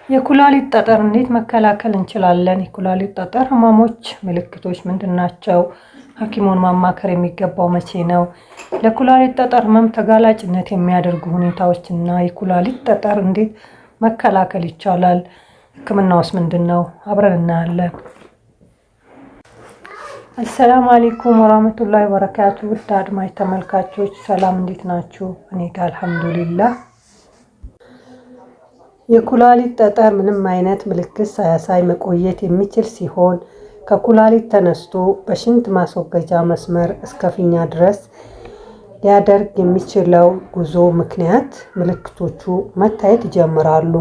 የኩላሊት ጠጠር እንዴት መከላከል እንችላለን? የኩላሊት ጠጠር ህመሞች ምልክቶች ምንድናቸው? ሐኪሙን ማማከር የሚገባው መቼ ነው? ለኩላሊት ጠጠር ህመም ተጋላጭነት የሚያደርጉ ሁኔታዎችና የኩላሊት ጠጠር እንዴት መከላከል ይቻላል? ህክምናውስ ምንድነው? አብረን እናያለን። አሰላሙ አለይኩም ወራህመቱላሂ ወበረካቱ። ውድ አድማጭ ተመልካቾች ሰላም፣ እንዴት ናችሁ? እኔ ጋር አልሐምዱሊላህ። የኩላሊት ጠጠር ምንም አይነት ምልክት ሳያሳይ መቆየት የሚችል ሲሆን ከኩላሊት ተነስቶ በሽንት ማስወገጃ መስመር እስከ ፊኛ ድረስ ሊያደርግ የሚችለው ጉዞ ምክንያት ምልክቶቹ መታየት ይጀምራሉ።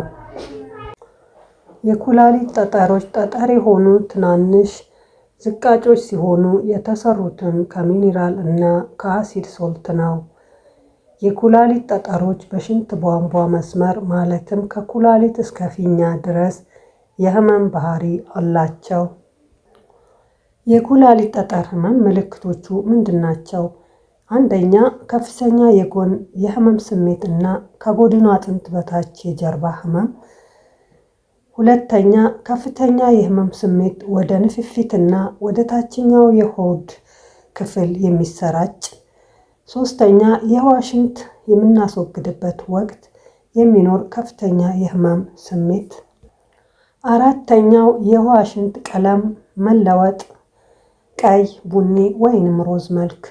የኩላሊት ጠጠሮች ጠጠር የሆኑ ትናንሽ ዝቃጮች ሲሆኑ የተሰሩትም ከሚኒራል እና ከአሲድ ሶልት ነው። የኩላሊት ጠጠሮች በሽንት ቧንቧ መስመር ማለትም ከኩላሊት እስከ ፊኛ ድረስ የህመም ባህሪ አላቸው። የኩላሊት ጠጠር ህመም ምልክቶቹ ምንድናቸው? አንደኛ፣ ከፍተኛ የጎን የህመም ስሜት እና ከጎድኑ አጥንት በታች የጀርባ ህመም። ሁለተኛ፣ ከፍተኛ የህመም ስሜት ወደ ንፍፊትና ወደ ታችኛው የሆድ ክፍል የሚሰራጭ። ሶስተኛ፣ የውሃ ሽንት የምናስወግድበት ወቅት የሚኖር ከፍተኛ የህመም ስሜት። አራተኛው፣ የውሃ ሽንት ቀለም መለወጥ፣ ቀይ፣ ቡኒ ወይንም ሮዝ መልክ።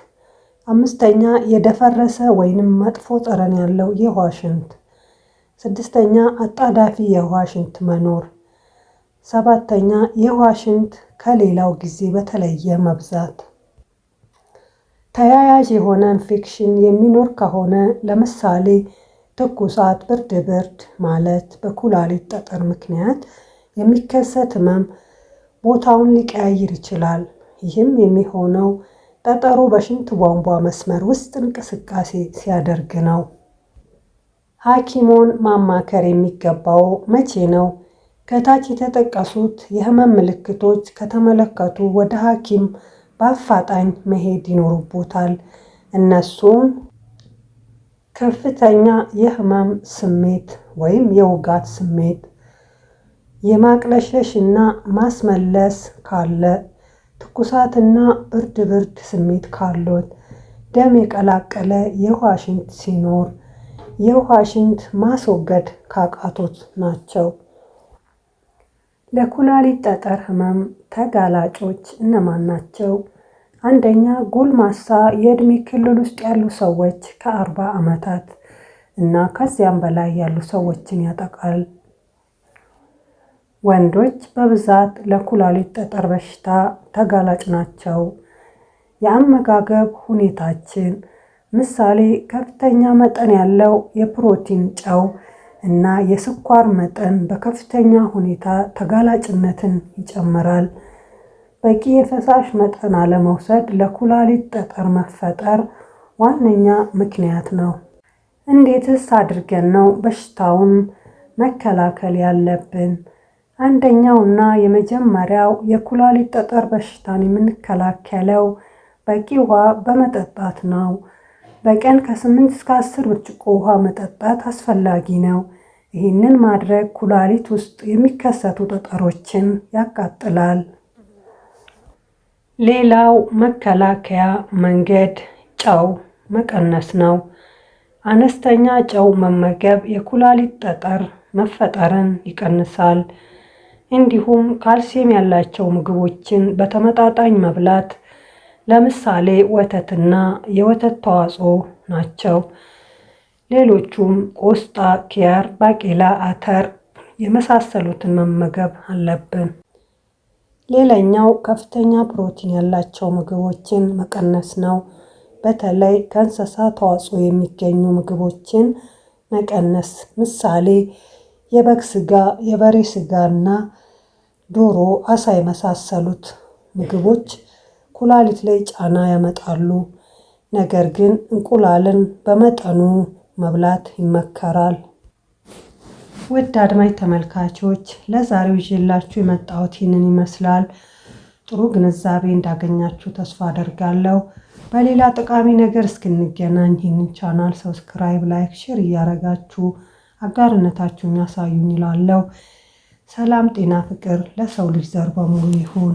አምስተኛ፣ የደፈረሰ ወይንም መጥፎ ጠረን ያለው የውሃ ሽንት። ስድስተኛ፣ አጣዳፊ የውሃ ሽንት መኖር። ሰባተኛ፣ የውሃ ሽንት ከሌላው ጊዜ በተለየ መብዛት። ተያያዥ የሆነ ኢንፌክሽን የሚኖር ከሆነ ለምሳሌ ትኩሳት፣ ብርድ ማለት በኩላሊት ጠጠር ምክንያት የሚከሰት ህመም ቦታውን ሊቀያይር ይችላል። ይህም የሚሆነው ጠጠሩ በሽንት ቧንቧ መስመር ውስጥ እንቅስቃሴ ሲያደርግ ነው። ሐኪሙን ማማከር የሚገባው መቼ ነው? ከታች የተጠቀሱት የህመም ምልክቶች ከተመለከቱ ወደ ሐኪም በአፋጣኝ መሄድ ይኖርቦታል። እነሱም ከፍተኛ የህመም ስሜት ወይም የውጋት ስሜት፣ የማቅለሽለሽ እና ማስመለስ ካለ፣ ትኩሳትና ብርድ ስሜት ካሎት፣ ደም የቀላቀለ የውሃ ሽንት ሲኖር፣ የውሃ ሽንት ማስወገድ ካቃቶት ናቸው። ለኩላሊት ጠጠር ህመም ተጋላጮች እነማን ናቸው? አንደኛ፣ ጎልማሳ የእድሜ ክልል ውስጥ ያሉ ሰዎች ከ40 ዓመታት እና ከዚያም በላይ ያሉ ሰዎችን ያጠቃል። ወንዶች በብዛት ለኩላሊት ጠጠር በሽታ ተጋላጭ ናቸው። የአመጋገብ ሁኔታችን ምሳሌ ከፍተኛ መጠን ያለው የፕሮቲን፣ ጨው እና የስኳር መጠን በከፍተኛ ሁኔታ ተጋላጭነትን ይጨምራል። በቂ የፈሳሽ መጠን አለመውሰድ ለኩላሊት ጠጠር መፈጠር ዋነኛ ምክንያት ነው። እንዴትስ አድርገን ነው በሽታውን መከላከል ያለብን? አንደኛውና የመጀመሪያው የኩላሊት ጠጠር በሽታን የምንከላከለው በቂ ውሃ በመጠጣት ነው። በቀን ከ8 እስከ 10 ብርጭቆ ውሃ መጠጣት አስፈላጊ ነው። ይህንን ማድረግ ኩላሊት ውስጥ የሚከሰቱ ጠጠሮችን ያቃጥላል። ሌላው መከላከያ መንገድ ጨው መቀነስ ነው። አነስተኛ ጨው መመገብ የኩላሊት ጠጠር መፈጠርን ይቀንሳል። እንዲሁም ካልሲየም ያላቸው ምግቦችን በተመጣጣኝ መብላት፣ ለምሳሌ ወተትና የወተት ተዋጽኦ ናቸው። ሌሎቹም ቆስጣ፣ ኪያር፣ ባቄላ፣ አተር የመሳሰሉትን መመገብ አለብን። ሌላኛው ከፍተኛ ፕሮቲን ያላቸው ምግቦችን መቀነስ ነው። በተለይ ከእንስሳት ተዋጽኦ የሚገኙ ምግቦችን መቀነስ፣ ምሳሌ የበግ ስጋ፣ የበሬ ስጋ እና ዶሮ፣ አሳ የመሳሰሉት ምግቦች ኩላሊት ላይ ጫና ያመጣሉ። ነገር ግን እንቁላልን በመጠኑ መብላት ይመከራል። ውድ አድማጭ ተመልካቾች ለዛሬው ይዤላችሁ የመጣሁት ይህንን ይመስላል። ጥሩ ግንዛቤ እንዳገኛችሁ ተስፋ አደርጋለሁ። በሌላ ጠቃሚ ነገር እስክንገናኝ ይህንን ቻናል ሰብስክራይብ፣ ላይክ፣ ሼር እያደረጋችሁ አጋርነታችሁን ያሳዩኝ እላለሁ። ሰላም፣ ጤና፣ ፍቅር ለሰው ልጅ ዘር በሙሉ ይሁን።